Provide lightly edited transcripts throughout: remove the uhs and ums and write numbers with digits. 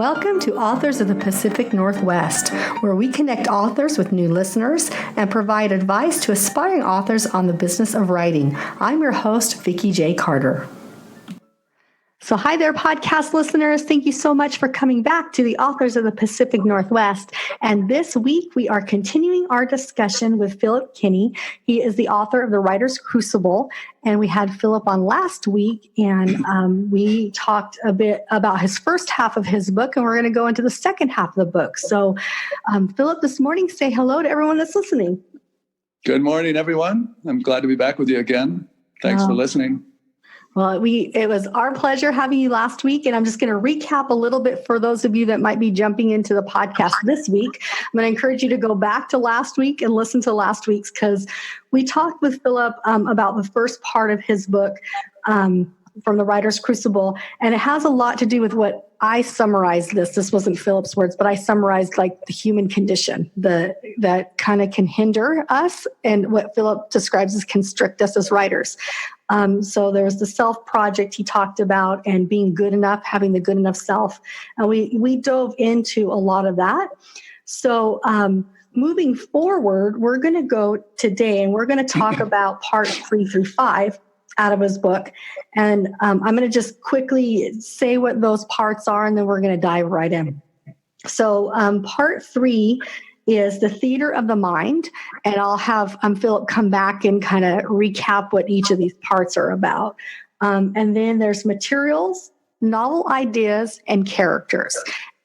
Welcome to Authors of the Pacific Northwest, where we connect authors with new listeners and provide advice to aspiring authors on the business of writing. I'm your host, Vikki J. Carter. So hi there, podcast listeners. Thank you so much for coming back to the Authors of the Pacific Northwest. And this week, we are continuing our discussion with Philip Kenney. He is the author of The Writer's Crucible. And we had Philip on last week, and we talked a bit about his first half of his book, and we're going to go into the second half of the book. So, Philip, this morning, say hello to everyone that's listening. Good morning, everyone. I'm glad to be back with you again. Thanks for listening. Well, it was our pleasure having you last week, and I'm just going to recap a little bit for those of you that might be jumping into the podcast this week. I'm going to encourage you to go back to last week and listen to last week's, because we talked with Philip about the first part of his book from The Writer's Crucible, and it has a lot to do with what I summarized this. This wasn't Philip's words, but I summarized like the human condition that kind of can hinder us, and what Philip describes as constrict us as writers. So there's the self project he talked about, and being good enough, having the good enough self. And we dove into a lot of that. So moving forward, we're going to go today, and we're going to talk about parts 3 through 5 out of his book. And I'm going to just quickly say what those parts are, and then we're going to dive right in. So part 3 is the theater of the mind, and I'll have Philip come back and kind of recap what each of these parts are about. And then there's materials, novel ideas, and characters.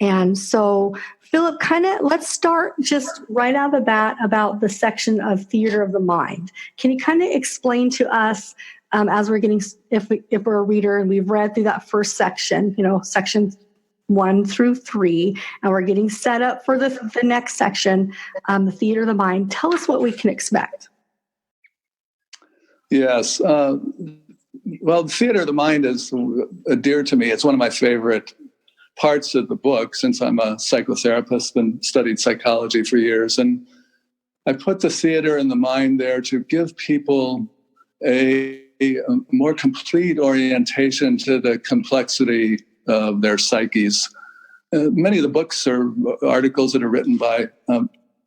And so, Philip, let's start just right out of the bat about the section of theater of the mind. Can you kind of explain to us, as we're getting, if we're a reader and we've read through that first section, sections 1 through 3, and we're getting set up for the next section, the theater of the mind. Tell us what we can expect. Yes. Well, the theater of the mind is dear to me. It's one of my favorite parts of the book, since I'm a psychotherapist and studied psychology for years. And I put the theater and the mind there to give people a more complete orientation to the complexity of their psyches. Many of the books are articles that are written by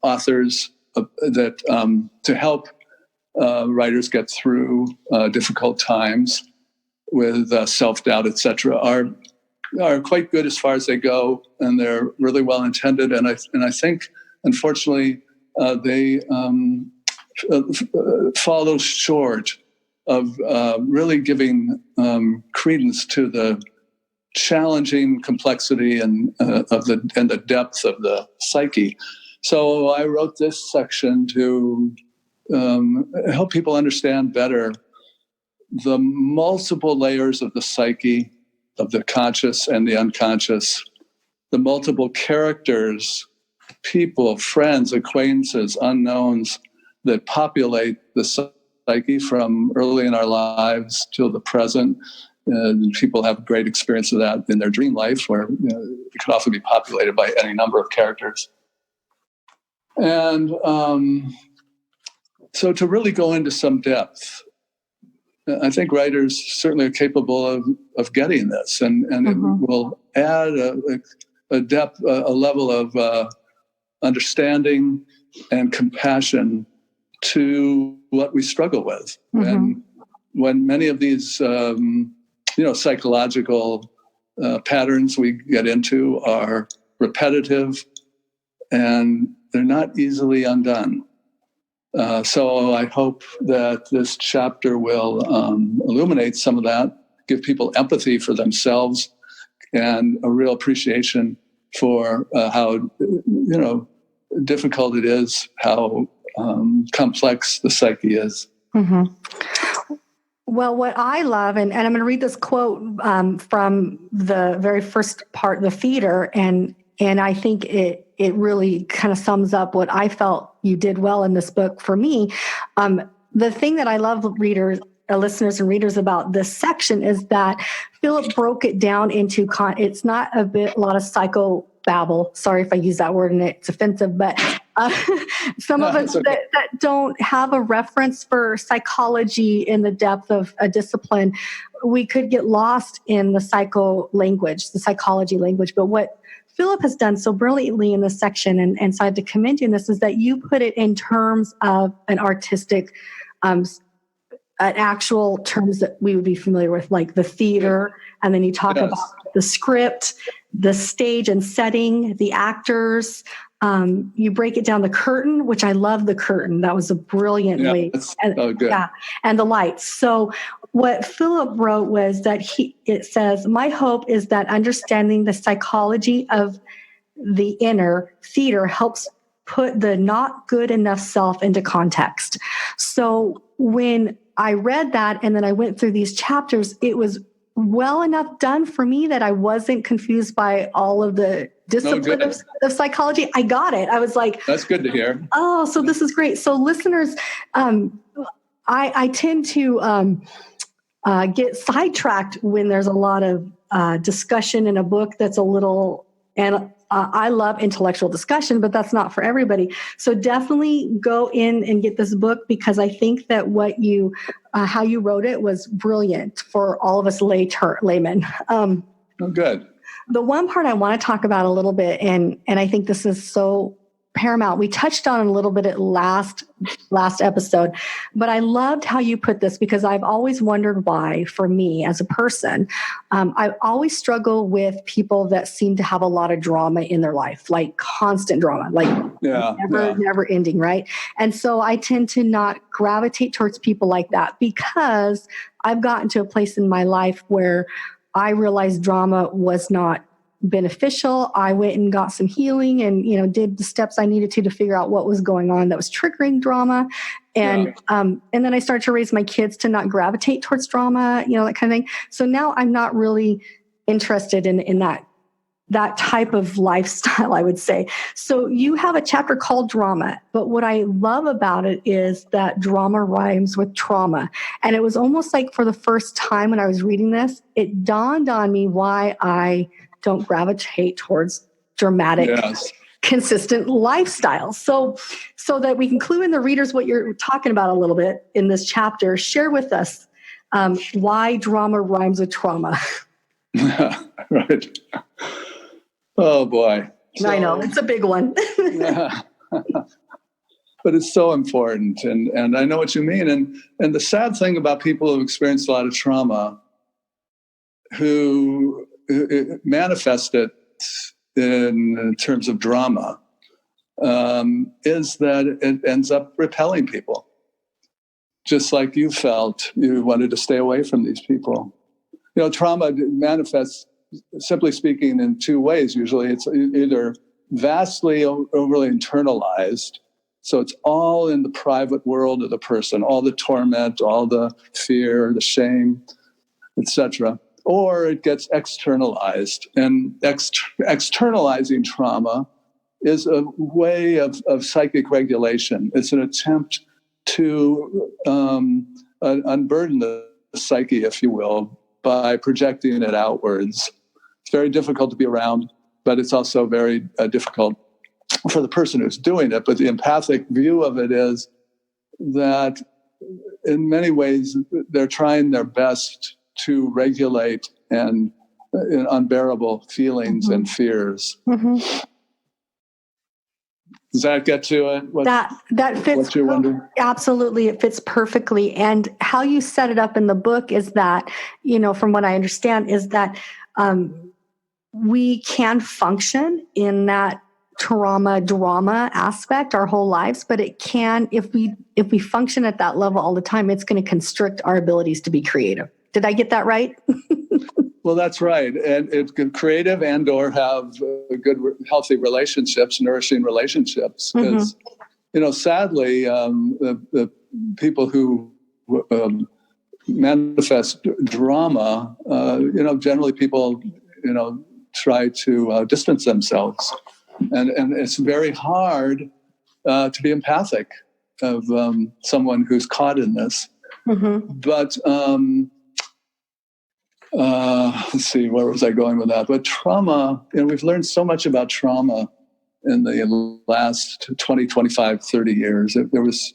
authors that to help writers get through difficult times with self-doubt, etc., are quite good as far as they go, and they're really well intended. And I think, unfortunately, they fall a little short of really giving credence to the challenging complexity and the depth of the psyche. So I wrote this section to help people understand better the multiple layers of the psyche, of the conscious and the unconscious, the multiple characters, people, friends, acquaintances, unknowns that populate the psyche from early in our lives till the present. People have great experience of that in their dream life, where it can often be populated by any number of characters. And so to really go into some depth, I think writers certainly are capable of getting this, and it will add a depth, a level of understanding and compassion to what we struggle with. When many of these psychological patterns we get into are repetitive, and they're not easily undone. So I hope that this chapter will illuminate some of that, give people empathy for themselves, and a real appreciation for how difficult it is, how complex the psyche is. Well, what I love, and I'm going to read this quote from the very first part, the theater, and I think it really kind of sums up what I felt you did well in this book for me. The thing that I love listeners and readers about this section is that Philip broke it down into, it's not a lot of psychobabble. Sorry if I use that word and it's offensive, but Some of us Okay. that don't have a reference for psychology in the depth of a discipline, we could get lost in the psychology language. But what Philip has done so brilliantly in this section, and so I have to commend you in this, is that you put it in terms of an artistic, an actual terms that we would be familiar with, like the theater, and then you talk Yes. about the script, the stage and setting, the actors. You break it down, the curtain, which I love the curtain. That was a brilliant way. Oh, good. Yeah, and the lights. So what Philip wrote was that it says, my hope is that understanding the psychology of the inner theater helps put the not good enough self into context. So when I read that and then I went through these chapters, it was well enough done for me that I wasn't confused by all of the discipline of psychology. I got it. I was like, that's good to hear. Oh, so this is great. So listeners, I tend to get sidetracked when there's a lot of discussion in a book that's a little, and I love intellectual discussion, but that's not for everybody. So definitely go in and get this book, because I think that how you wrote it was brilliant for all of us laymen. Oh, good. The one part I want to talk about a little bit, and I think this is so paramount. We touched on it a little bit at last episode, but I loved how you put this, because I've always wondered why, for me as a person, I always struggle with people that seem to have a lot of drama in their life, like constant drama, like never ending, right? And so I tend to not gravitate towards people like that, because I've gotten to a place in my life where I realized drama was not beneficial. I went and got some healing and, did the steps I needed to figure out what was going on that was triggering drama. And then I started to raise my kids to not gravitate towards drama, that kind of thing. So now I'm not really interested in that type of lifestyle, I would say. So you have a chapter called Drama, but what I love about it is that drama rhymes with trauma. And it was almost like for the first time when I was reading this, it dawned on me why I don't gravitate towards dramatic, consistent lifestyles. So that we can clue in the readers what you're talking about a little bit in this chapter, share with us why drama rhymes with trauma. Right. Oh, boy. I know, it's a big one. Yeah. But it's so important. And I know what you mean. And the sad thing about people who experience a lot of trauma, who manifest it in terms of drama, is that it ends up repelling people. Just like you felt you wanted to stay away from these people. Trauma manifests, simply speaking, in two ways. Usually it's either vastly overly internalized, so it's all in the private world of the person, all the torment, all the fear, the shame, etc. Or it gets externalized. And externalizing trauma is a way of psychic regulation. It's an attempt to unburden the psyche, if you will, by projecting it outwards. It's very difficult to be around, but it's also very difficult for the person who's doing it. But the empathic view of it is that in many ways they're trying their best to regulate and unbearable feelings and fears. Mm-hmm. Does that get to it? That fits. What you're wondering? Absolutely, it fits perfectly. And how you set it up in the book is that, from what I understand, is that we can function in that drama aspect our whole lives, but it can, if we function at that level all the time, it's going to constrict our abilities to be creative. Did I get that right? Well, that's right. And it's creative and/or have good, healthy relationships, nourishing relationships. Because, sadly, the people who manifest drama, generally people, try to distance themselves. And it's very hard to be empathic of someone who's caught in this. Mm-hmm. But let's see, where was I going with that? But trauma, we've learned so much about trauma in the last 20, 25, 30 years. There was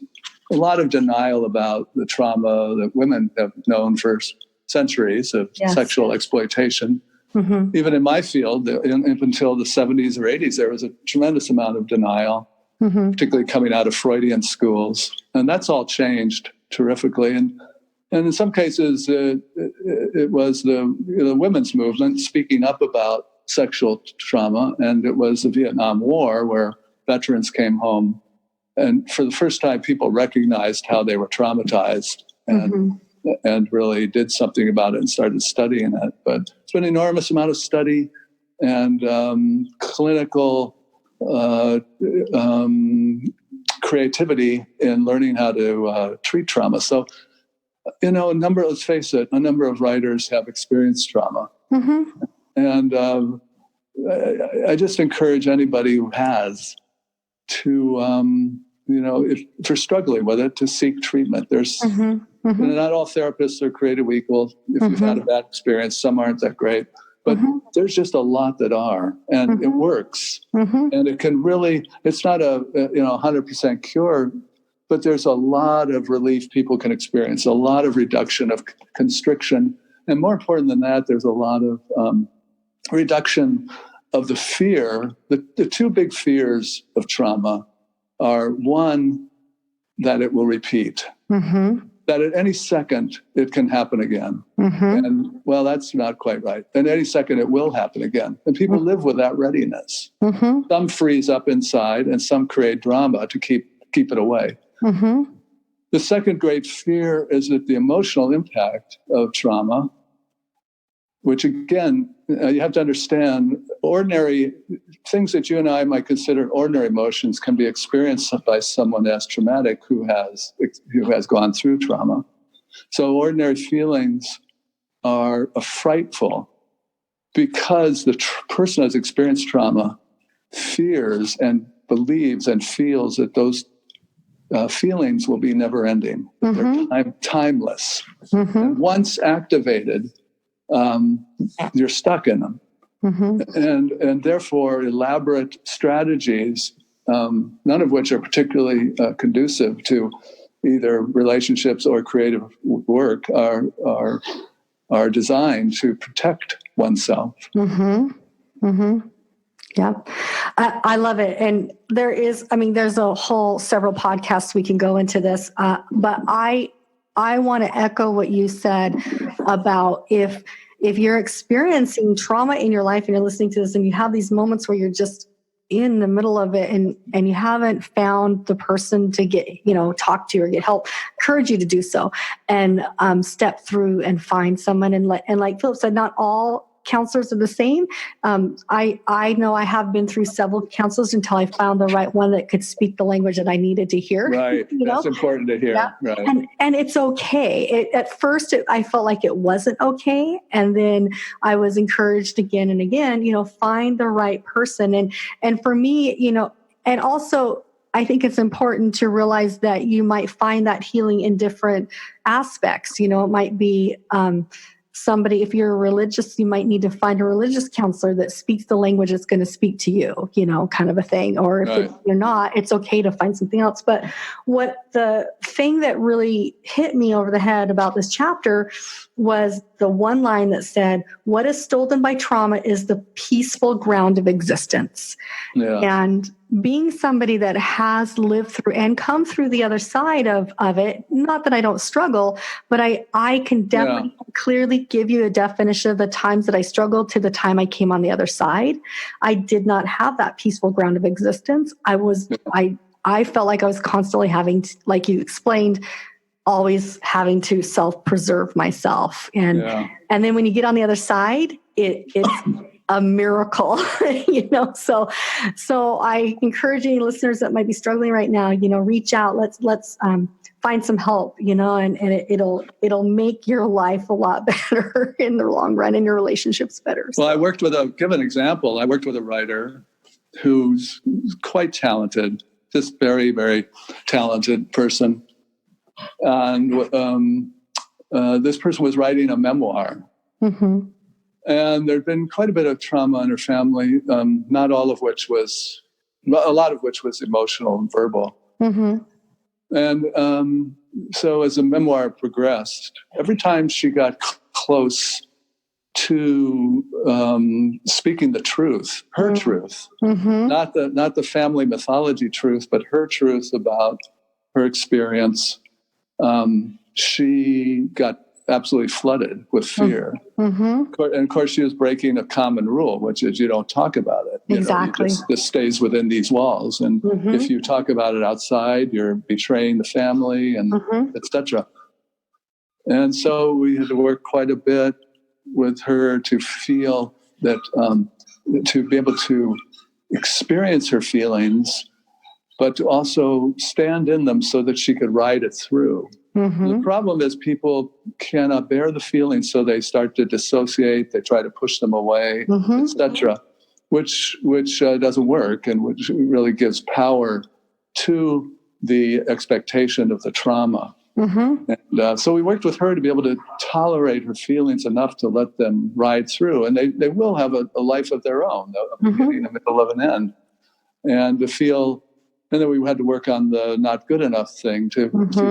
a lot of denial about the trauma that women have known for centuries of sexual exploitation. Mm-hmm. Even in my field, up until the 70s or 80s, there was a tremendous amount of denial, mm-hmm. particularly coming out of Freudian schools. And that's all changed terrifically. And in some cases, it was the women's movement speaking up about sexual trauma. And it was the Vietnam War where veterans came home. And for the first time, people recognized how they were traumatized and mm-hmm. and really did something about it and started studying it. But it's been an enormous amount of study and clinical creativity in learning how to treat trauma. So, let's face it, a number of writers have experienced trauma. Mm-hmm. And I just encourage anybody who has to, if you're struggling with it, to seek treatment. There's mm-hmm. Mm-hmm. Not all therapists are created equal. If mm-hmm. you've had a bad experience, some aren't that great. But mm-hmm. there's just a lot that are, and mm-hmm. it works. Mm-hmm. And it can really, it's not a 100% cure, but there's a lot of relief people can experience, a lot of reduction of constriction. And more important than that, there's a lot of reduction of the fear. The two big fears of trauma are, one, that it will repeat. Mm-hmm. That at any second it can happen again. Mm-hmm. And well, that's not quite right. And any second it will happen again. And people mm-hmm. live with that readiness. Mm-hmm. Some freeze up inside and some create drama to keep it away. Mm-hmm. The second great fear is that the emotional impact of trauma, which again, you have to understand, ordinary things that you and I might consider ordinary emotions can be experienced by someone as traumatic who has gone through trauma. So ordinary feelings are frightful because the person who has experienced trauma fears and believes and feels that those feelings will be never ending. Mm-hmm. They're timeless. Mm-hmm. And once activated, you're stuck in them. Mm-hmm. And therefore therefore strategies, none of which are particularly conducive to either relationships or creative work, are designed to protect oneself. Mm-hmm. Mm-hmm. Yeah, I love it. And there's several podcasts we can go into this, but I want to echo what you said about if you're experiencing trauma in your life and you're listening to this and you have these moments where you're just in the middle of it and you haven't found the person to get, talk to or get help, encourage you to do so and step through and find someone. And like Philip said, not all counselors are the same. I know I have been through several counselors until I found the right one that could speak the language that I needed to hear. Right. That's important to hear. Yeah. Right. And it's okay. At first, I felt like it wasn't okay. And then I was encouraged again and again, find the right person. And for me, and also I think it's important to realize that you might find that healing in different aspects. It might be, somebody, if you're religious, you might need to find a religious counselor that speaks the language that's going to speak to you, kind of a thing. Or if you're not, it's okay to find something else. But what the thing that really hit me over the head about this chapter was the one line that said, "What is stolen by trauma is the peaceful ground of existence." Yeah. And being somebody that has lived through and come through the other side of it, not that I don't struggle, but I can definitely clearly give you a definition of the times that I struggled to the time I came on the other side. I did not have that peaceful ground of existence. I felt like I was constantly having to, like you explained, always having to self-preserve myself. And then when you get on the other side, it's a miracle, So I encourage any listeners that might be struggling right now, reach out. Let's find some help, and it'll make your life a lot better in the long run and your relationships better. So. Well, give an example. I worked with a writer who's quite talented, just very, very talented person. And this person was writing a memoir. Mm-hmm. And there'd been quite a bit of trauma in her family, not all of which was a lot of which was emotional and verbal. Mm-hmm. And so as the memoir progressed, every time she got close to speaking the truth, her truth, not the family mythology truth, but her truth about her experience, she got absolutely flooded with fear. And of course, she was breaking a common rule, which is you don't talk about it. Exactly. This stays within these walls. And if you talk about it outside, you're betraying the family, and etc. And so we had to work quite a bit with her to feel that, to be able to experience her feelings, but to also stand in them so that she could ride it through. The problem is people cannot bear the feelings, so they start to dissociate, they try to push them away, etc., which doesn't work, and which really gives power to the expectation of the trauma. And so we worked with her to be able to tolerate her feelings enough to let them ride through, and they will have a life of their own, a beginning, a middle, of an end, and to feel. And then we had to work on the not good enough thing to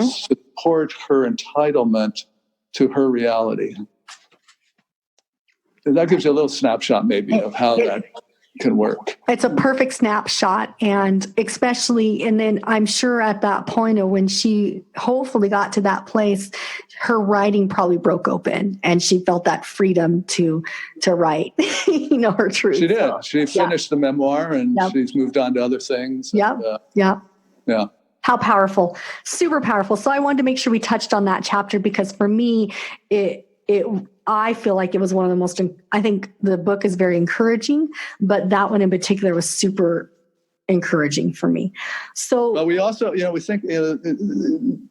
support her entitlement to her reality. And that gives you a little snapshot maybe of how that can work. It's a perfect snapshot. And especially, and then I'm sure at that point of when she hopefully got to that place, her writing probably broke open and she felt that freedom to write, her truth. She did. She finished the memoir, and she's moved on to other things. Yeah. How powerful, super powerful. So I wanted to make sure we touched on that chapter, because for me, I feel like it was one of the most, I think the book is very encouraging, but that one in particular was super encouraging for me. So, well, we also, we think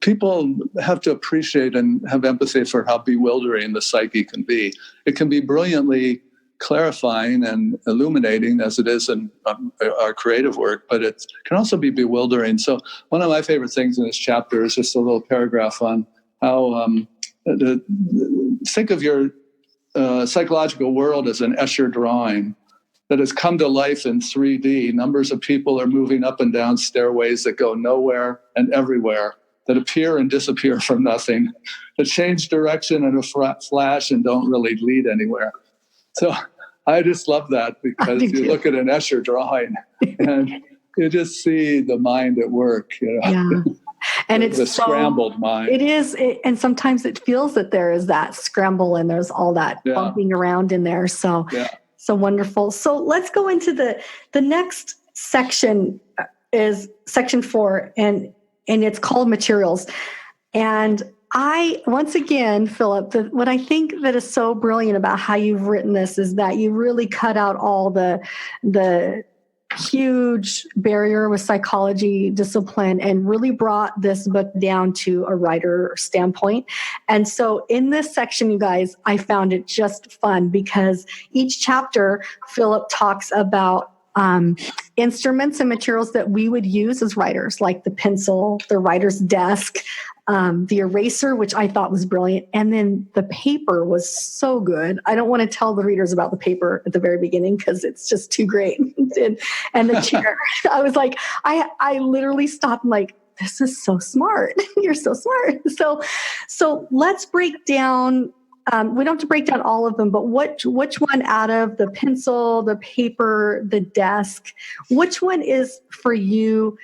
people have to appreciate and have empathy for how bewildering the psyche can be. It can be brilliantly clarifying and illuminating, as it is in our creative work, but it can also be bewildering. So one of my favorite things in this chapter is just a little paragraph on how think of your psychological world as an Escher drawing that has come to life in 3D. Numbers of people are moving up and down stairways that go nowhere and everywhere, that appear and disappear from nothing, that change direction in a flash and don't really lead anywhere. So I just love that, because you look at an Escher drawing and you just see the mind at work. And it's the scrambled mind. It is, and sometimes it feels that there is that scramble and there's all that bumping around in there. So, so wonderful. So let's go into the next section. Is section 4, and it's called materials. And once again, Philip, what I think that is so brilliant about how you've written this is that you really cut out all the huge barrier with psychology discipline and really brought this book down to a writer standpoint. And so in this section, you guys, I found it just fun, because each chapter, Philip talks about instruments and materials that we would use as writers, like the pencil, the writer's desk, the eraser, which I thought was brilliant. And then the paper was so good. I don't want to tell the readers about the paper at the very beginning because it's just too great. And the chair, I was like, I literally stopped and like, this is so smart. You're so smart. So let's break down. We don't have to break down all of them, but which one out of the pencil, the paper, the desk, which one is for you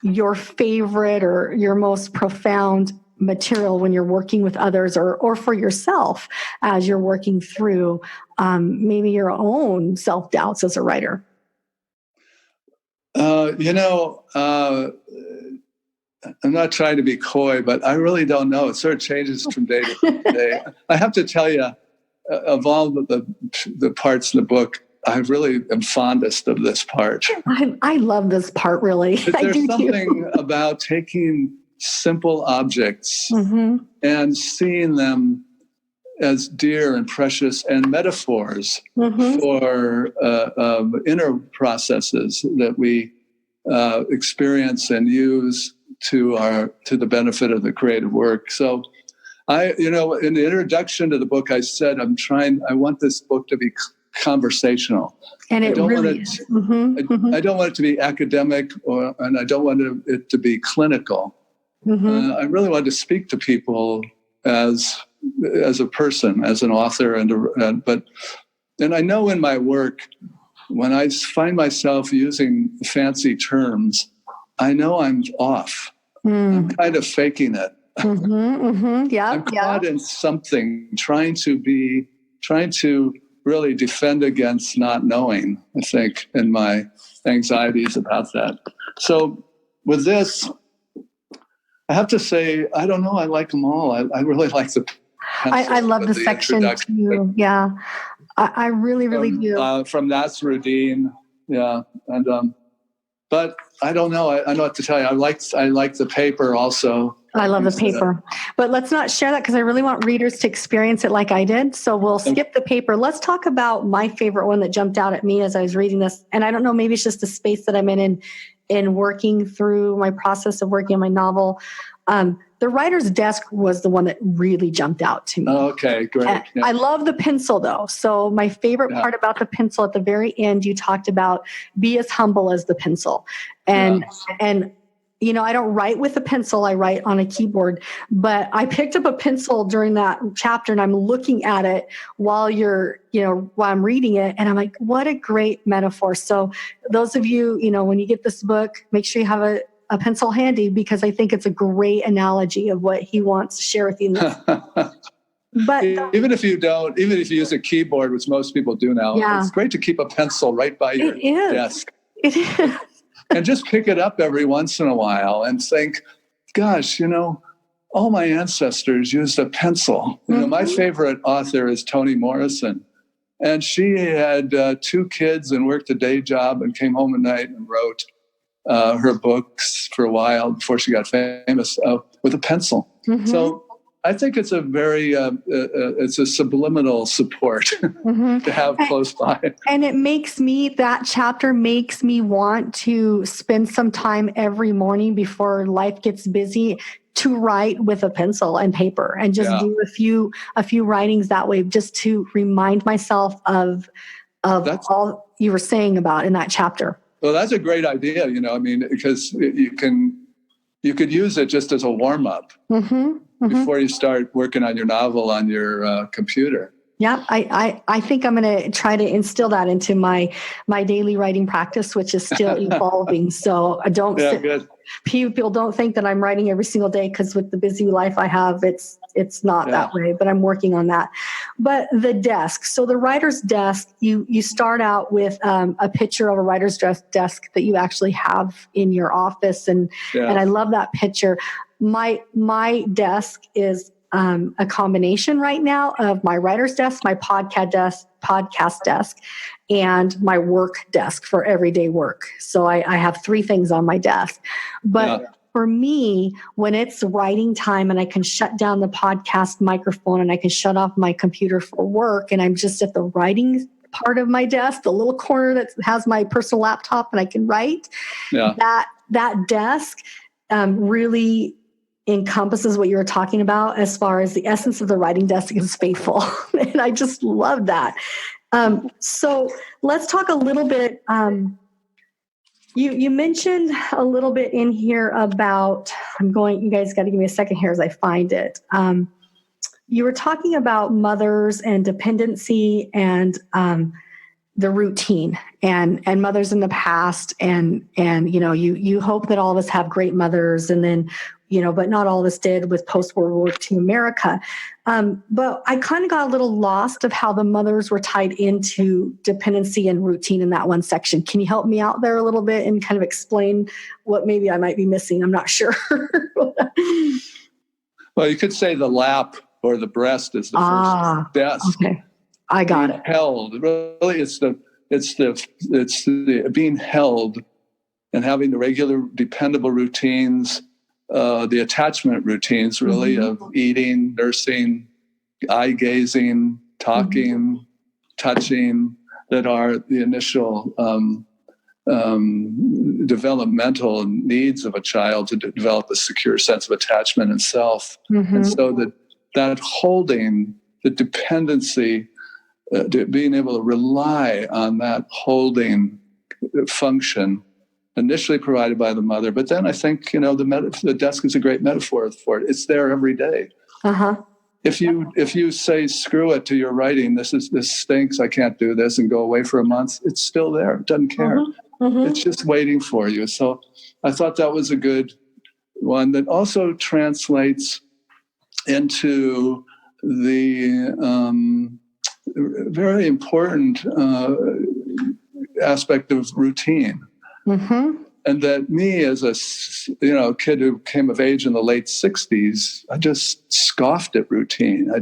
your favorite or your most profound material when you're working with others, or for yourself as you're working through maybe your own self-doubts as a writer? I'm not trying to be coy, but I really don't know. It sort of changes from day to day. I have to tell you, of all the parts in the book, I really am fondest of this part. I love this part, really. There's something about taking simple objects and seeing them as dear and precious and metaphors for inner processes that we experience and use to the benefit of the creative work. So in the introduction to the book, I said, I want this book to be And conversational. I don't want it to be academic, and I don't want it to be clinical. I really want to speak to people as a person, as an author, and I know in my work, when I find myself using fancy terms, I know I'm off. I'm kind of faking it. Yeah, I'm caught in something, trying to really defend against not knowing, I think, and my anxieties about that. So with this, I have to say, I don't know, I like them all. I really like the pencil. I love the section too. Yeah, I really, really do. From Nasruddin, yeah. And but I don't know. I know what to tell you. I like the paper also. I love the paper. But let's not share that because I really want readers to experience it like I did. So we'll skip the paper. Let's talk about my favorite one that jumped out at me as I was reading this. And I don't know, maybe it's just the space that I'm in working through my process of working on my novel. The writer's desk was the one that really jumped out to me. Okay, great. Yeah. I love the pencil though. So my favorite part about the pencil at the very end, you talked about be as humble as the pencil. And you know, I don't write with a pencil, I write on a keyboard, but I picked up a pencil during that chapter and I'm looking at it while I'm reading it. And I'm like, what a great metaphor. So those of you, when you get this book, make sure you have a pencil handy because I think it's a great analogy of what he wants to share with you. But even if you use a keyboard, which most people do now, it's great to keep a pencil right by your desk. It is. And just pick it up every once in a while and think, gosh, all my ancestors used a pencil. My favorite author is Toni Morrison. And she had 2 kids and worked a day job and came home at night and wrote her books for a while before she got famous with a pencil. So I think it's a very, it's a subliminal support to have close by. And that chapter makes me want to spend some time every morning before life gets busy to write with a pencil and paper and just do a few writings that way, just to remind myself of all you were saying about in that chapter. Well, that's a great idea, because you could use it just as a warm-up before you start working on your novel on your computer. Yeah, I think I'm going to try to instill that into my daily writing practice, which is still evolving. So people don't think that I'm writing every single day because with the busy life I have, it's not that way, but I'm working on that. But the desk. So the writer's desk, you start out with a picture of a writer's desk that you actually have in your office. And I love that picture. My desk is a combination right now of my writer's desk, my podcast desk, and my work desk for everyday work. So I have 3 things on my desk. But for me, when it's writing time and I can shut down the podcast microphone and I can shut off my computer for work and I'm just at the writing part of my desk, the little corner that has my personal laptop and I can write, that desk really encompasses what you were talking about as far as the essence of the writing desk is faithful. And I just love that. So let's talk a little bit. You mentioned a little bit in here about, you guys got to give me a second here as I find it. You were talking about mothers and dependency and the routine and mothers in the past. And you hope that all of us have great mothers and then, but not all of us did with post-World War II America. But I kind of got a little lost of how the mothers were tied into dependency and routine in that one section. Can you help me out there a little bit and kind of explain what maybe I might be missing? I'm not sure. Well, you could say the lap or the breast is the first desk. Okay, I got it. Held. Really, it's the being held and having the regular, dependable routines. The attachment routines, really, of eating, nursing, eye gazing, talking, touching, that are the initial developmental needs of a child to develop a secure sense of attachment and self. And so that holding, the dependency, being able to rely on that holding function initially provided by the mother. But then I think, the desk is a great metaphor for it. It's there every day. Uh-huh. If you say, screw it to your writing, this stinks, I can't do this, and go away for a month, it's still there. It doesn't care. Mm-hmm. Mm-hmm. It's just waiting for you. So I thought that was a good one that also translates into the very important aspect of routine. Mm-hmm. And that me as a kid who came of age in the late 60s, I just scoffed at routine. A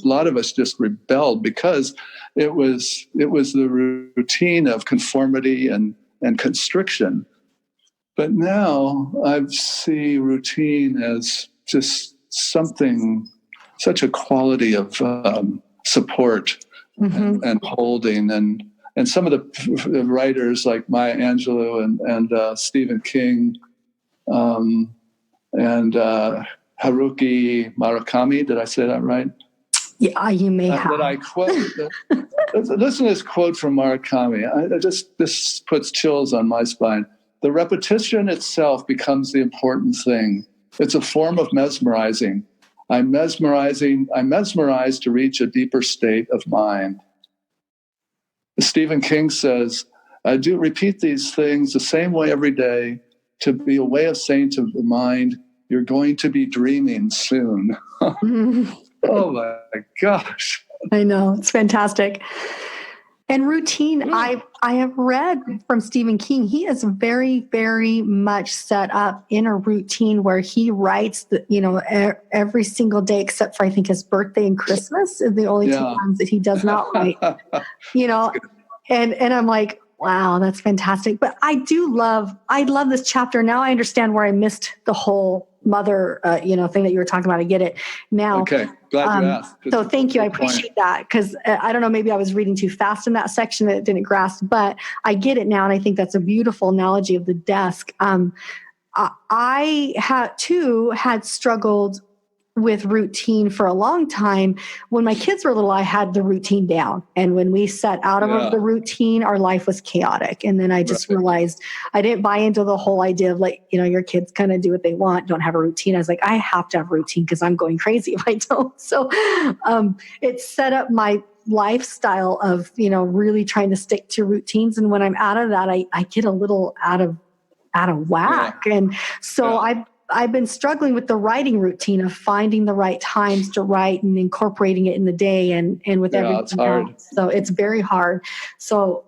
lot of us just rebelled because it was the routine of conformity and constriction. But now I see routine as just such a quality of support and holding. And some of the writers like Maya Angelou and Stephen King and Haruki Murakami, did I say that right? Yeah, you may have. That I quote. Listen to this quote from Murakami. This puts chills on my spine. The repetition itself becomes the important thing. It's a form of mesmerizing. I'm mesmerized to reach a deeper state of mind. Stephen King says, I do repeat these things the same way every day to be a way of saying to the mind, you're going to be dreaming soon. Oh my gosh. I know, it's fantastic. And routine, I have read from Stephen King, he is very, very much set up in a routine where he writes, every single day except for, I think, his birthday and Christmas are the only two times that he does not write, and I'm like, wow, that's fantastic. But I love this chapter. Now I understand where I missed the whole mother, thing that you were talking about. I get it now. Okay, glad you asked. So thank you. I appreciate that because I don't know, maybe I was reading too fast in that section that it didn't grasp, but I get it now. And I think that's a beautiful analogy of the desk. I had struggled with routine for a long time. When my kids were little, I had the routine down. And when we set out of the routine, our life was chaotic. And then I just realized I didn't buy into the whole idea of your kids kind of do what they want, don't have a routine. I was like, I have to have a routine because I'm going crazy if I don't. So it set up my lifestyle of, really trying to stick to routines. And when I'm out of that, I get a little out of whack. Yeah. And so I've been struggling with the writing routine of finding the right times to write and incorporating it in the day and with everything it's hard. else. So it's very hard. So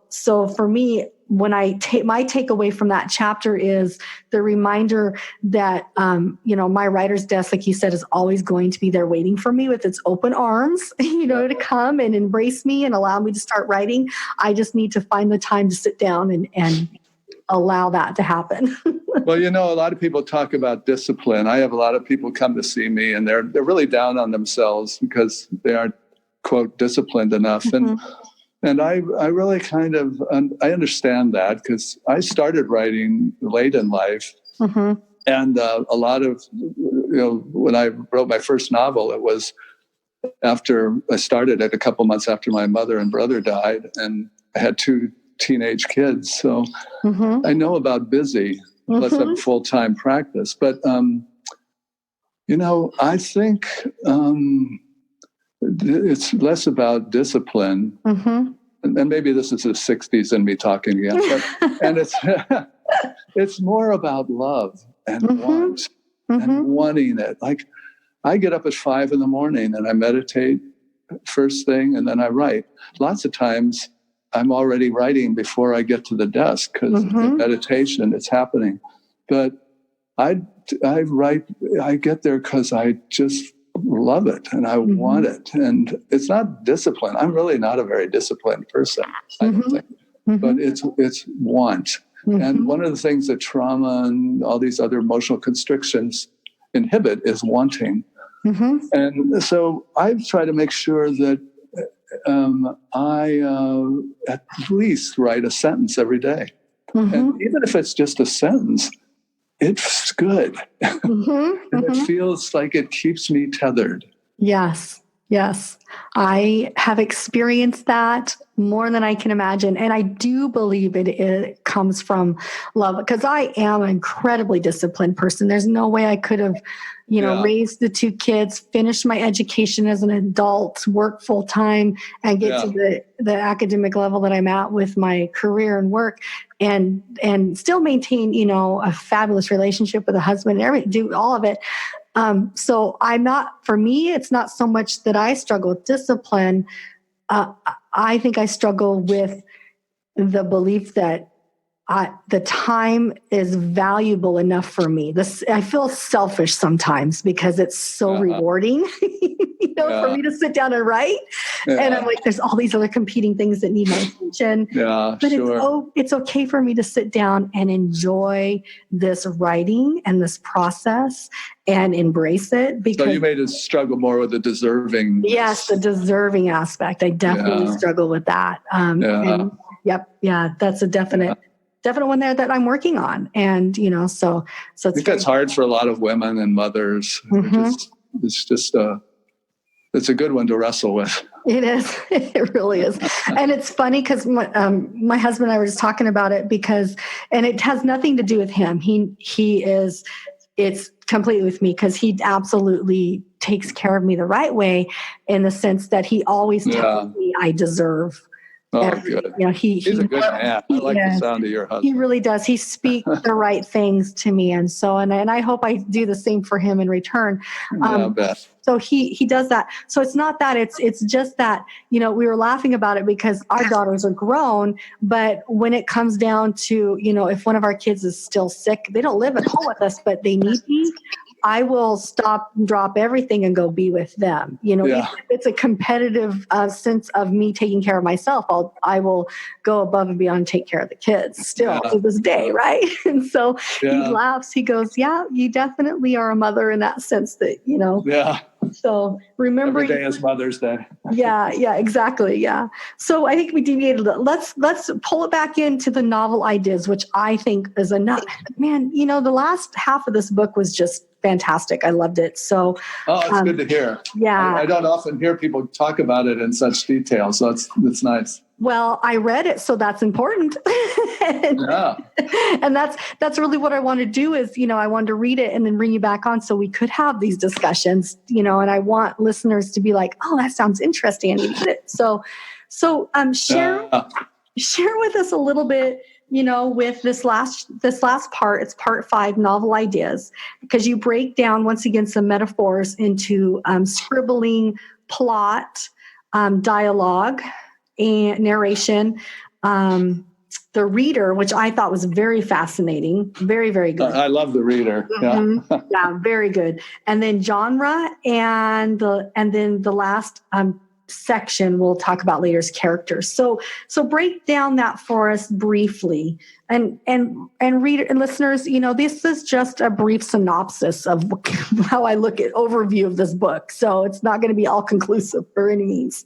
for me, when I take my takeaway from that chapter is the reminder that, my writer's desk, like you said, is always going to be there waiting for me with its open arms, to come and embrace me and allow me to start writing. I just need to find the time to sit down and allow that to happen. Well, a lot of people talk about discipline. I have a lot of people come to see me and they're really down on themselves because they aren't, quote, disciplined enough. And I really I understand that because I started writing late in life. Mm-hmm. And a lot of, when I wrote my first novel, it was after I started it a couple months after my mother and brother died. And I had 2 teenage kids. So I know about busy. Let's have a full-time practice. But, I think it's less about discipline. Mm-hmm. And maybe this is the 60s and me talking again. And it's more about love and want and wanting it. Like I get up at 5 a.m. and I meditate first thing and then I write. Lots of times I'm already writing before I get to the desk because in meditation it's happening. But I get there because I just love it and I want it. And it's not discipline. I'm really not a very disciplined person, I don't think. But it's want. And one of the things that trauma and all these other emotional constrictions inhibit is wanting. And so I try to make sure that I at least write a sentence every day. And even if it's just a sentence, it's good. And it feels like it keeps me tethered. Yes. Yes, I have experienced that more than I can imagine. And I do believe it comes from love, because I am an incredibly disciplined person. There's no way I could have, raised the two kids, finished my education as an adult, work full time, and get to the academic level that I'm at with my career and work, and still maintain, a fabulous relationship with a husband and do all of it. So for me, it's not so much that I struggle with discipline. I think I struggle with the belief that the time is valuable enough for me. I feel selfish sometimes because it's so rewarding, for me to sit down and write. Yeah. And I'm like, there's all these other competing things that need my attention. Yeah, but sure. It's okay for me to sit down and enjoy this writing and this process and embrace it. Because so you made us struggle more with the deserving. Yes, the deserving aspect. I definitely struggle with that. That's a definite one there that I'm working on. And, so I think that's hard for a lot of women and mothers. Mm-hmm. It's a good one to wrestle with. It is. It really is. And it's funny because my husband and I were just talking about it and it has nothing to do with him. It's completely with me, because he absolutely takes care of me the right way, in the sense that he always tells me I deserve. Good. He's a good man. I like the sound of your husband. He really does. He speaks the right things to me, and I hope I do the same for him in return. I bet. So he does that. So it's not that, it's just that, we were laughing about it because our daughters are grown, but when it comes down to, if one of our kids is still sick, they don't live at home with us, but they need me, I will stop and drop everything and go be with them. If it's a competitive sense of me taking care of myself, I will go above and beyond and take care of the kids still to this day. Right. And so he laughs, he goes, yeah, you definitely are a mother in that sense that, Yeah. So remember, every day is Mother's Day. Yeah, exactly. Yeah. So I think we deviated. Let's pull it back into the novel ideas, which I think is enough. Man, the last half of this book was just fantastic. I loved it. So it's good to hear. Yeah. I don't often hear people talk about it in such detail. So it's nice. Well, I read it, so that's important. And that's really what I want to do is, I wanted to read it and then bring you back on so we could have these discussions, and I want listeners to be like, oh, that sounds interesting. I need to read it. So share with us a little bit, with this last part. It's part 5, novel ideas, because you break down once again some metaphors into scribbling, plot, dialogue, and narration, the reader, which I thought was very fascinating, very, very good. I love the reader. Mm-hmm. Yeah, very good. And then genre, and then the last section we'll talk about later is characters. So break down that for us briefly, and reader and listeners, this is just a brief synopsis of how I look at overview of this book. So it's not going to be all conclusive for any means.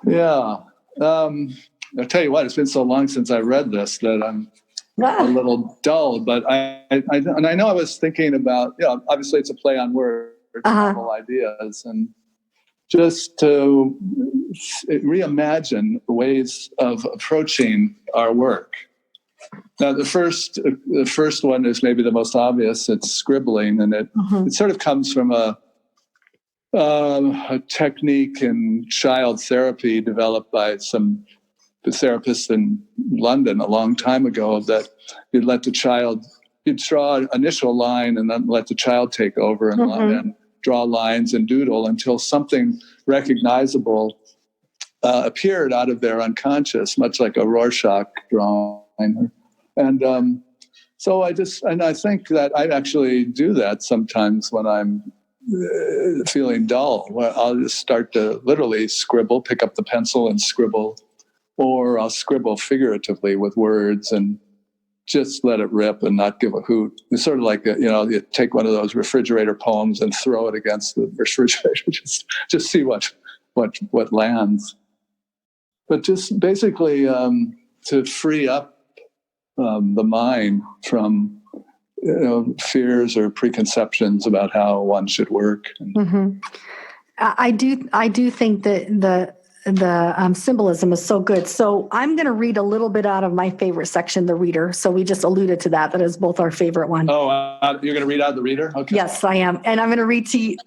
Yeah. I'll tell you what, it's been so long since I read this that I'm a little dull, but I know I was thinking about, obviously it's a play on words, novel ideas, and just to reimagine ways of approaching our work. Now, the first one is maybe the most obvious. It's scribbling, and it sort of comes from a technique in child therapy developed by some therapists in London a long time ago, that you'd draw an initial line and then let the child take over and draw lines and doodle until something recognizable appeared out of their unconscious, much like a Rorschach drawing. And so I think that I actually do that sometimes when I'm feeling dull. Well, I'll just start to literally scribble, pick up the pencil and scribble, or I'll scribble figuratively with words and just let it rip and not give a hoot. It's sort of like, you take one of those refrigerator poems and throw it against the refrigerator, just see what lands. But just basically to free up the mind from fears or preconceptions about how one should work. Mm-hmm. I do think that the symbolism is so good. So I'm going to read a little bit out of my favorite section, the reader. So we just alluded to that is both our favorite one. Oh, you're going to read out the reader? Okay. Yes, I am. And I'm going to read to you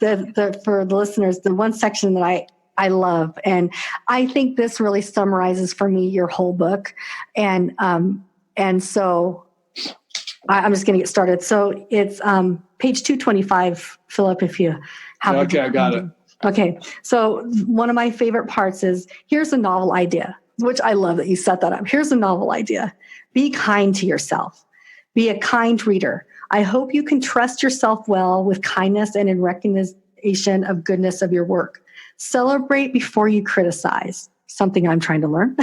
for the listeners, the one section that I love. And I think this really summarizes for me your whole book. And so I'm just going to get started. So it's page 225, Philip, if you have it. Okay, I got it. Okay, so one of my favorite parts is, here's a novel idea, which I love that you set that up. Here's a novel idea. Be kind to yourself. Be a kind reader. I hope you can trust yourself well with kindness and in recognition of goodness of your work. Celebrate before you criticize, something I'm trying to learn.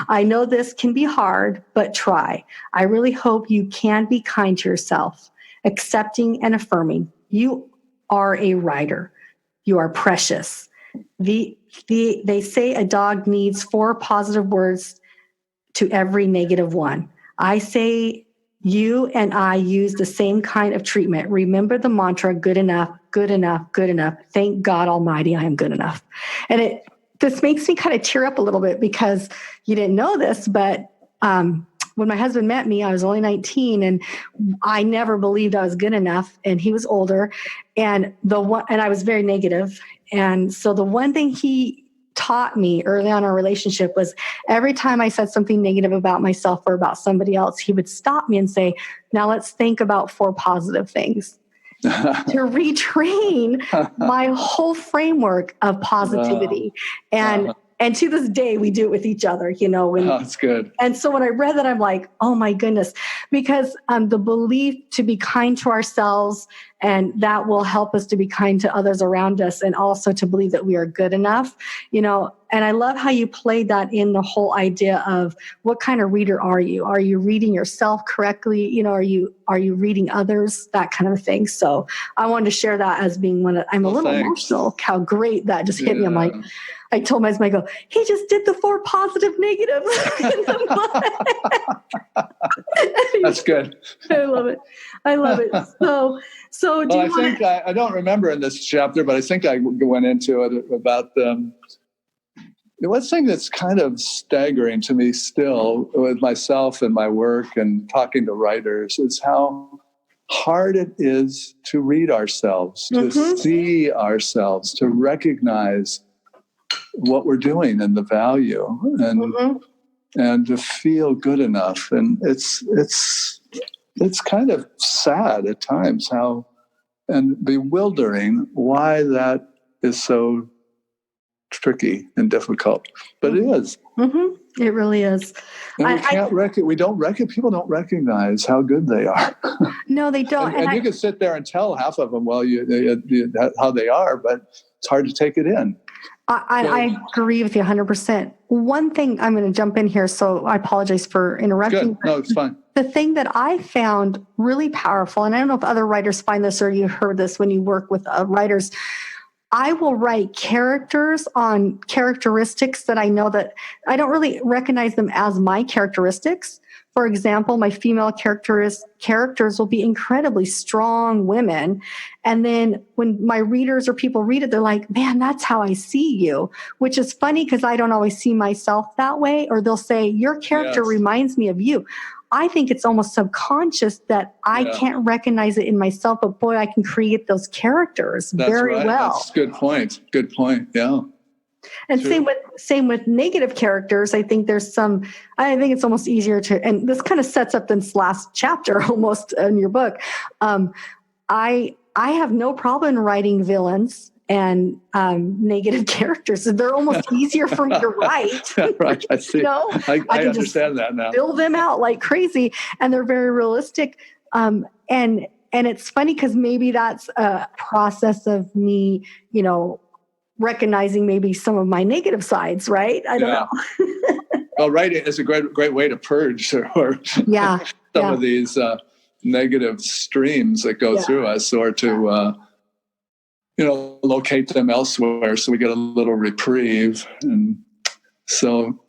I know this can be hard, but try. I really hope you can be kind to yourself, accepting and affirming. You are a writer. You are precious. They say a dog needs 4 positive words to every negative one. I say you and I use the same kind of treatment. Remember the mantra, good enough, good enough, good enough. Thank God Almighty, I am good enough. And this makes me kind of tear up a little bit because you didn't know this, but when my husband met me, I was only 19 and I never believed I was good enough. And he was older and I was very negative. And so the one thing he taught me early on in our relationship was every time I said something negative about myself or about somebody else, he would stop me and say, now let's think about 4 positive things. To retrain my whole framework of positivity. And to this day, we do it with each other, That's good. And so when I read that, I'm like, oh my goodness, because the belief to be kind to ourselves, and that will help us to be kind to others around us, and also to believe that we are good enough, and I love how you played that in the whole idea of what kind of reader are you? Are you reading yourself correctly? Are you reading others? That kind of thing. So I wanted to share that as being I'm a little emotional, how great that just hit me. I'm like, I told my husband, I go, he just did the 4 positive negatives. That's good. I love it. So do you I don't remember in this chapter, but I think I went into it about the one thing that's kind of staggering to me still with myself and my work and talking to writers is how hard it is to read ourselves, to see ourselves, to recognize what we're doing and the value and to feel good enough. And it's kind of sad at times and bewildering why that is so tricky and difficult, but it is. It really is. And people don't recognize how good they are. No, they don't. and you can sit there and tell half of them, how they are, but it's hard to take it in. I agree with you 100%. One thing, I'm going to jump in here, so I apologize for interrupting. Good. No, it's fine. The thing that I found really powerful, and I don't know if other writers find this or you heard this when you work with writers, I will write characters on characteristics that I know that I don't really recognize them as my characteristics. For example, my female characters will be incredibly strong women. And then when my readers or people read it, they're like, man, that's how I see you, which is funny because I don't always see myself that way. Or they'll say, your character reminds me of you. I think it's almost subconscious that I can't recognize it in myself, but boy, I can create those characters very well. That's a good point. Good point. Yeah. And same with negative characters. I think it's almost easier to, and this kind of sets up this last chapter almost in your book. I have no problem writing villains and negative characters. They're almost easier for me to write. Right, I see. I understand that now. Fill them out like crazy, and they're very realistic. And it's funny because maybe that's a process of me, recognizing maybe some of my negative sides, right? I don't know. Well, writing is a great way to purge or some of these negative streams that go through us, or to locate them elsewhere so we get a little reprieve. And so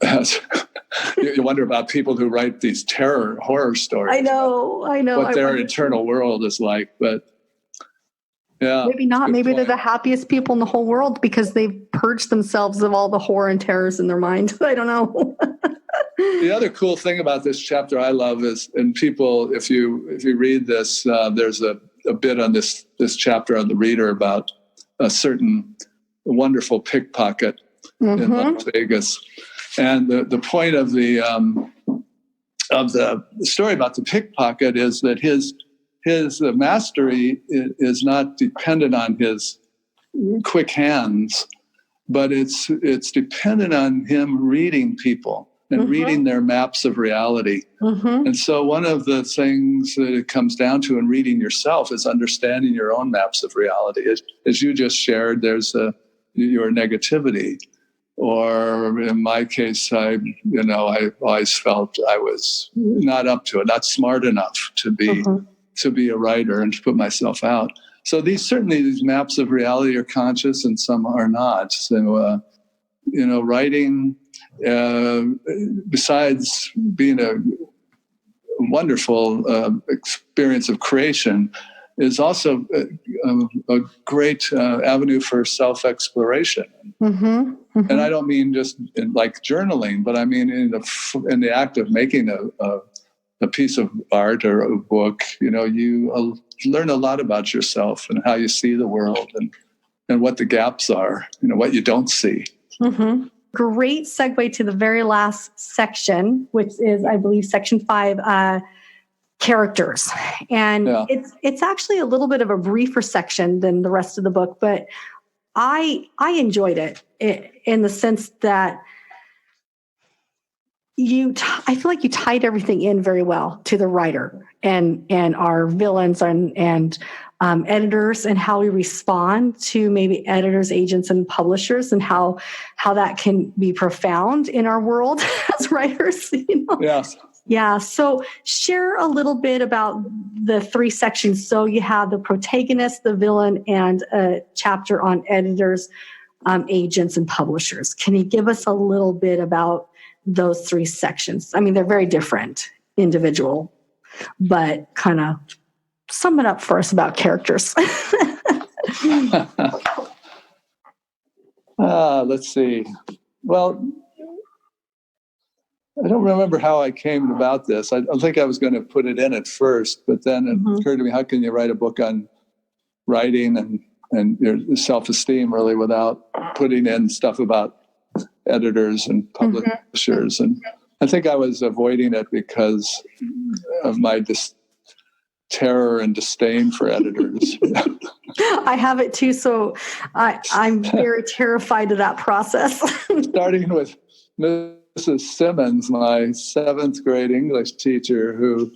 you wonder about people who write these horror stories. I know. What their internal world is like, but yeah. Maybe not. Maybe they're the happiest people in the whole world because they've purged themselves of all the horror and terrors in their mind. I don't know. The other cool thing about this chapter I love is, and people, if you read this, there's a bit on this chapter on the reader about a certain wonderful pickpocket in Las Vegas, and the point of the story about the pickpocket is that his mastery is not dependent on his quick hands, but it's dependent on him reading people and reading their maps of reality. And so one of the things that it comes down to in reading yourself is understanding your own maps of reality. As you just shared, there's your negativity. Or in my case, I always felt I was not up to it, not smart enough to be a writer and to put myself out. So these maps of reality are conscious and some are not. So, writing, besides being a wonderful experience of creation, is also a great avenue for self-exploration. And I don't mean just like journaling, but I mean in the act of making a piece of art or a book, you learn a lot about yourself and how you see the world and what the gaps are, what you don't see. Great segue to the very last section, which is, I believe, section 5, characters. And it's actually a little bit of a briefer section than the rest of the book, but I enjoyed it in the sense that I feel like you tied everything in very well to the writer and our villains and editors and how we respond to maybe editors, agents, and publishers, and how that can be profound in our world as writers. Yes. Yeah. So share a little bit about the 3 sections. So you have the protagonist, the villain, and a chapter on editors, agents, and publishers. Can you give us a little bit about those 3 sections? I mean, they're very different, individual, but kind of sum it up for us about characters. Let's see. Well, I don't remember how I came about this. I think I was going to put it in at first, but then it occurred to me, how can you write a book on writing and your self-esteem really without putting in stuff about editors and publishers? And I think I was avoiding it because of my terror and disdain for editors. I have it too, so I'm very terrified of that process. Starting with Mrs. Simmons, my 7th grade English teacher, who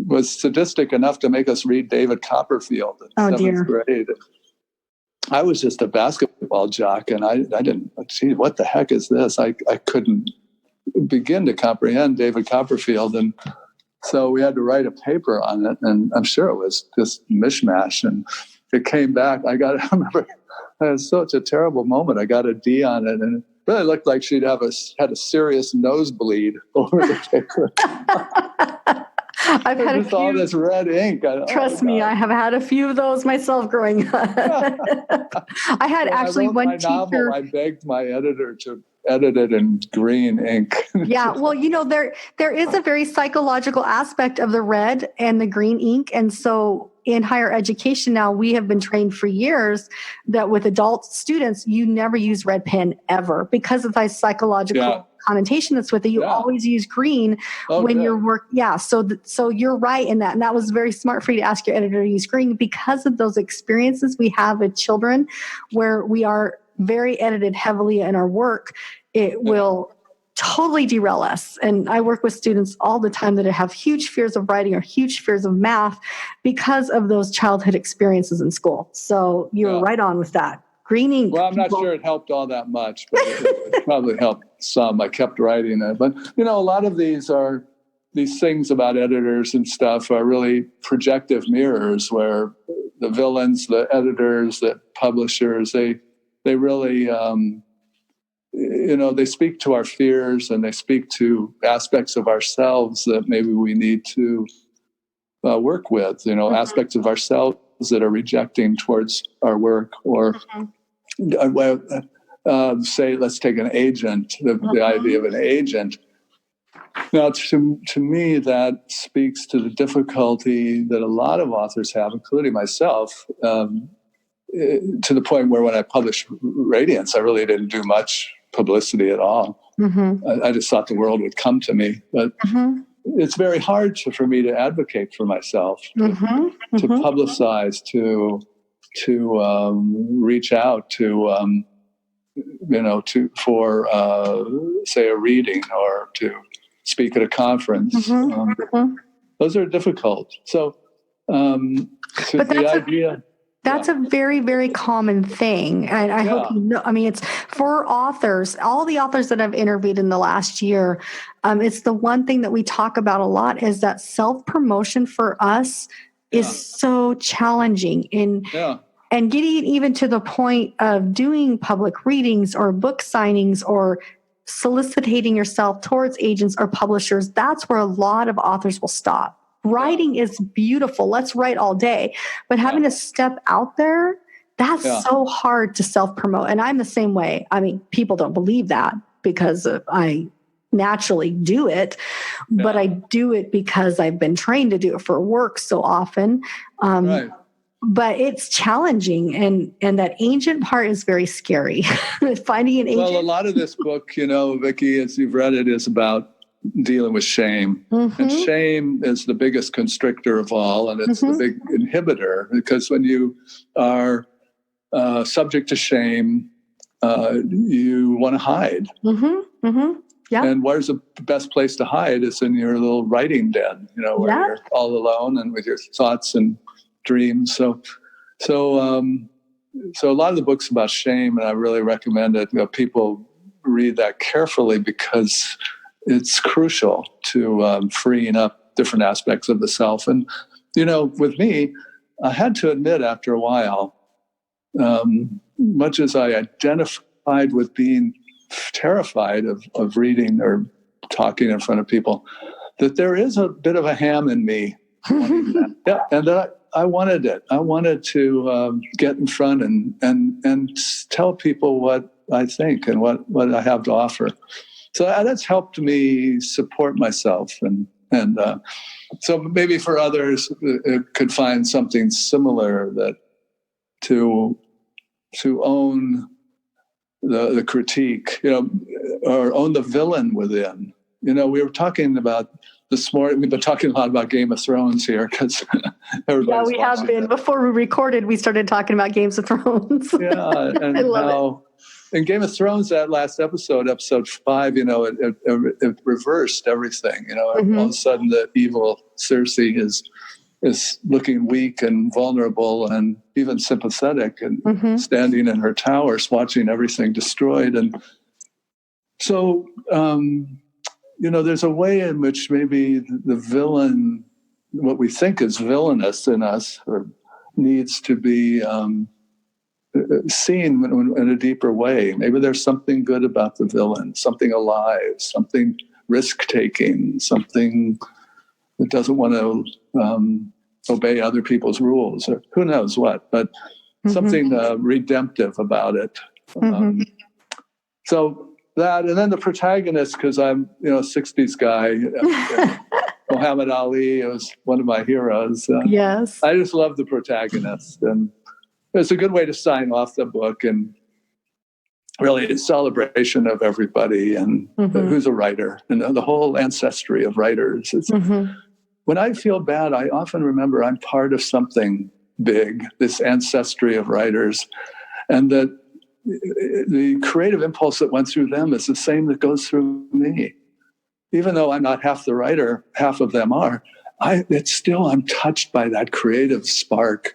was sadistic enough to make us read David Copperfield in 7th grade. I was just a basketball jock, and I didn't, what the heck is this? I couldn't begin to comprehend David Copperfield, and so we had to write a paper on it, and I'm sure it was just mishmash, and it came back. I remember it was such a terrible moment. I got a D on it, and it really looked like she'd had a serious nosebleed over the paper. I've had a few, all this red ink. Trust me, I have had a few of those myself growing up. I had actually one teacher. Novel, I begged my editor to edit it in green ink. Yeah, well, there is a very psychological aspect of the red and the green ink, and so in higher education now, we have been trained for years that with adult students, you never use red pen ever because of the psychological connotation that's with it. You always use green when you're working. Yeah, so you're right in that, and that was very smart for you to ask your editor to use green because of those experiences we have with children, where we are very edited heavily in our work. It will totally derail us. And I work with students all the time that have huge fears of writing or huge fears of math because of those childhood experiences in school. So you're right on with that. Green ink. Well, I'm not sure it helped all that much, but it probably helped some. I kept writing it. But, a lot of these things about editors and stuff are really projective mirrors where the villains, the editors, the publishers, they really they speak to our fears, and they speak to aspects of ourselves that maybe we need to work with, aspects of ourselves that are rejecting towards our work, or say, let's take an agent, the idea of an agent. Now, to me, that speaks to the difficulty that a lot of authors have, including myself, to the point where when I published Radiance, I really didn't do much publicity at all. I just thought the world would come to me. But it's very hard for me to advocate for myself, to publicize, to reach out to, for say, a reading, or to speak at a conference. Those are difficult. So, that's a very, very common thing. And I hope you know, it's for authors, all the authors that I've interviewed in the last year. It's the one thing that we talk about a lot, is that self-promotion for us is so challenging and getting even to the point of doing public readings or book signings or soliciting yourself towards agents or publishers. That's where a lot of authors will stop. Writing is beautiful. Let's write all day. But having to step out there, that's so hard to self-promote. And I'm the same way. People don't believe that because I naturally do it, but I do it because I've been trained to do it for work so often. But it's challenging. And that agent part is very scary. Finding an agent. Well, a lot of this book, Vikki, as you've read it, is about dealing with shame. And shame is the biggest constrictor of all, and it's the big inhibitor, because when you are subject to shame, you want to hide. And where's the best place to hide? Is in your little writing den, where you're all alone and with your thoughts and dreams. So a lot of the books about shame, and I really recommend it. People read that carefully, because it's crucial to freeing up different aspects of the self. And, with me, I had to admit after a while, much as I identified with being terrified of reading or talking in front of people, that there is a bit of a ham in me. And that I wanted it. I wanted to get in front and tell people what I think and what I have to offer. So that's helped me support myself, and so maybe for others could find something similar, that to own the critique, or own the villain within. We were talking about this morning. We've been talking a lot about Game of Thrones here, because everybody's we have been. Before we recorded, we started talking about Games of Thrones. And I love it. In Game of Thrones, that last episode 5, it reversed everything. All of a sudden, the evil Cersei is looking weak and vulnerable and even sympathetic, and standing in her towers, watching everything destroyed. And so, there's a way in which maybe the villain, what we think is villainous in us, or needs to be seen in a deeper way. Maybe there's something good about the villain, something alive, something risk-taking, something that doesn't want to obey other people's rules, or who knows what, but something redemptive about it. So that, and then the protagonist, because I'm, a 60s guy, Muhammad Ali was one of my heroes. Yes. I just love the protagonist, and it's a good way to sign off the book, and really a celebration of everybody and who's a writer, and the whole ancestry of writers. When I feel bad, I often remember I'm part of something big, this ancestry of writers, and that the creative impulse that went through them is the same that goes through me. Even though I'm not half the writer, half of them are, I'm touched by that creative spark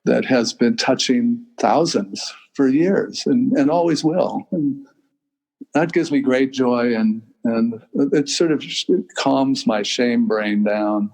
that has been touching thousands for years and always will. And that gives me great joy, and it sort of calms my shame brain down.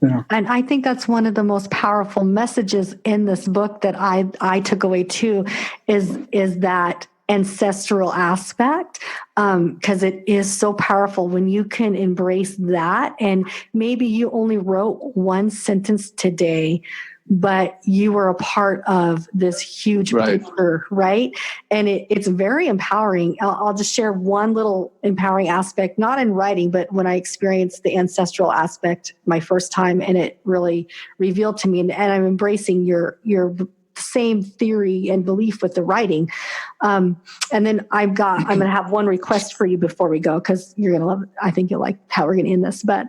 And I think that's one of the most powerful messages in this book that I took away too, is that ancestral aspect, because it is so powerful when you can embrace that. And maybe you only wrote one sentence today, but you were a part of this huge picture, right? And it's very empowering. I'll just share one little empowering aspect, not in writing, but when I experienced the ancestral aspect my first time, and it really revealed to me, and I'm embracing your same theory and belief with the writing. And then I'm going to have one request for you before we go, because you're going to love it. I think you'll like how we're going to end this. But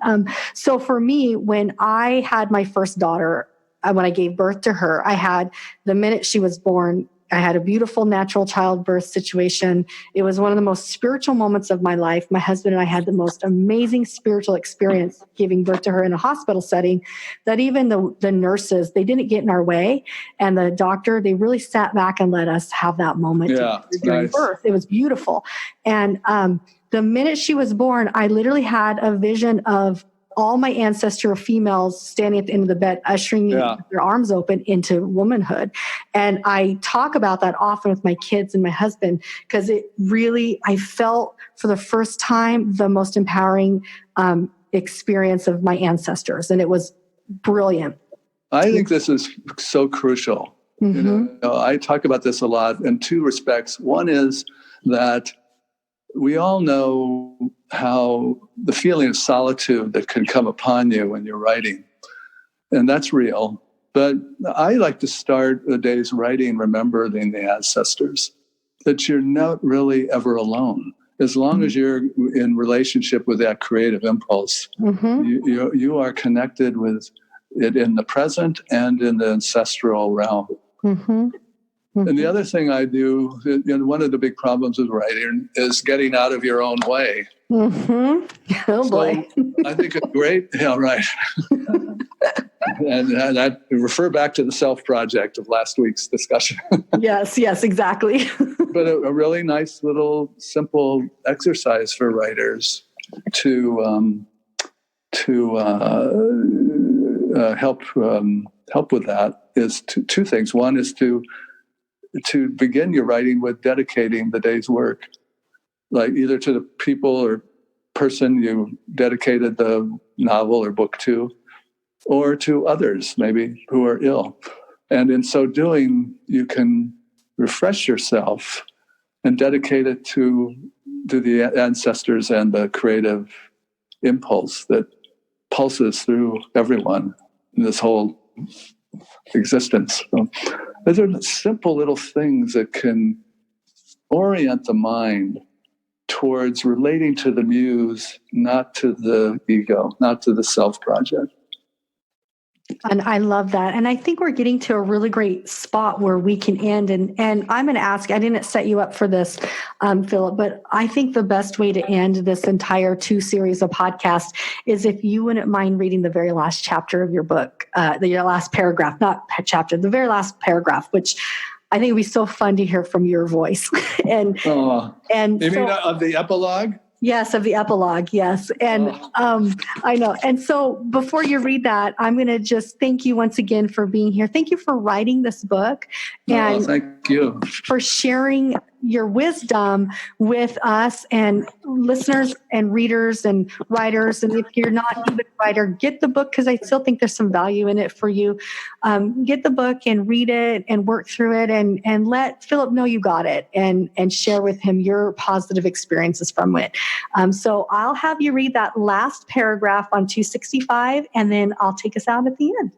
so for me, when I had my first daughter, when I gave birth to her, I had, the minute she was born, I had a beautiful natural childbirth situation. It was one of the most spiritual moments of my life. My husband and I had the most amazing spiritual experience giving birth to her in a hospital setting, that even the nurses, they didn't get in our way. And the doctor, they really sat back and let us have that moment during birth. It was beautiful. And the minute she was born, I literally had a vision of all my ancestral females standing at the end of the bed, ushering me with their arms open into womanhood. And I talk about that often with my kids and my husband, because it really, I felt for the first time the most empowering experience of my ancestors. And it was brilliant. I think this is so crucial. Mm-hmm. I talk about this a lot in two respects. One is that we all know how the feeling of solitude that can come upon you when you're writing, and that's real. But I like to start a day's writing remembering the ancestors, that you're not really ever alone. As long as you're in relationship with that creative impulse, you are connected with it in the present and in the ancestral realm. Mm-hmm. And the other thing I do, one of the big problems with writing is getting out of your own way. Mm-hmm. Oh, boy. I think a great, right. and I refer back to the self project of last week's discussion. Yes, exactly. But a really nice little simple exercise for writers to help with that is two things. One is to begin your writing with dedicating the day's work, like either to the people or person you dedicated the novel or book to, or to others maybe who are ill. And in so doing, you can refresh yourself and dedicate it to the ancestors and the creative impulse that pulses through everyone in this whole existence. So those are simple little things that can orient the mind towards relating to the muse, not to the ego, not to the self project. And I love that. And I think we're getting to a really great spot where we can end. And I'm going to ask, I didn't set you up for this, Philip, but I think the best way to end this entire 2 series of podcasts is if you wouldn't mind reading the very last chapter of your book, the last paragraph, not chapter, the very last paragraph, which I think it'd be so fun to hear from your voice. and you mean of the epilogue? Yes, of the epilogue. Yes. And I know. And so before you read that, I'm going to just thank you once again for being here. Thank you for writing this book. And thank you for sharing your wisdom with us and listeners and readers and writers. And if you're not even a writer, get the book, because I still think there's some value in it for you. Get the book and read it and work through it, and let Philip know you got it, and share with him your positive experiences from it. So I'll have you read that last paragraph on 265, and then I'll take us out at the end.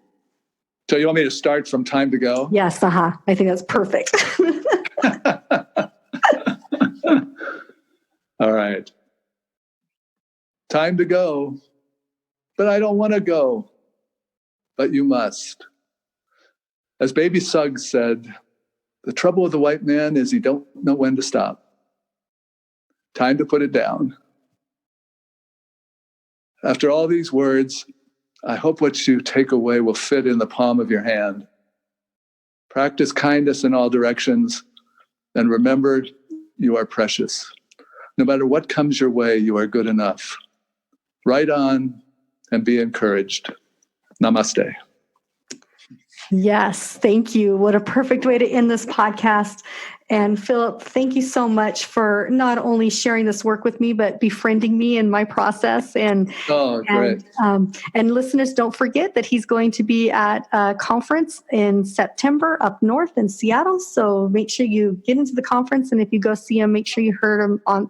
So you want me to start from Time to Go? Yes. I think that's perfect. All right. Time to go, but I don't want to go, but you must. As Baby Suggs said, the trouble with the white man is he don't know when to stop. Time to put it down. After all these words, I hope what you take away will fit in the palm of your hand. Practice kindness in all directions, and remember, you are precious. No matter what comes your way, you are good enough. Write on and be encouraged. Namaste. Yes, thank you. What a perfect way to end this podcast. And Philip, thank you so much for not only sharing this work with me, but befriending me in my process. Oh, great. And listeners, don't forget that he's going to be at a conference in September up north in Seattle. So make sure you get into the conference. And if you go see him, make sure you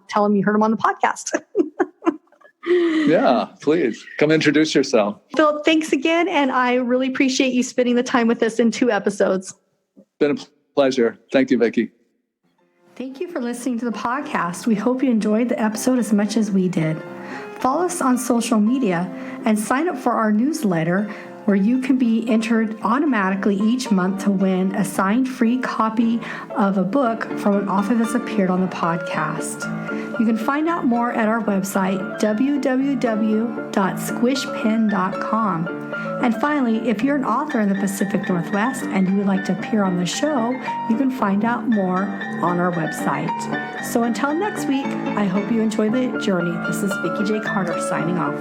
tell him you heard him on the podcast. Yeah, please come introduce yourself. Philip, thanks again. And I really appreciate you spending the time with us in 2 episodes. Been a pleasure. Thank you, Vikki. Thank you for listening to the podcast. We hope you enjoyed the episode as much as we did. Follow us on social media and sign up for our newsletter where you can be entered automatically each month to win a signed free copy of a book from an author that's appeared on the podcast. You can find out more at our website, www.squishpen.com. And finally, if you're an author in the Pacific Northwest and you would like to appear on the show, you can find out more on our website. So until next week, I hope you enjoy the journey. This is Vikki J. Carter signing off.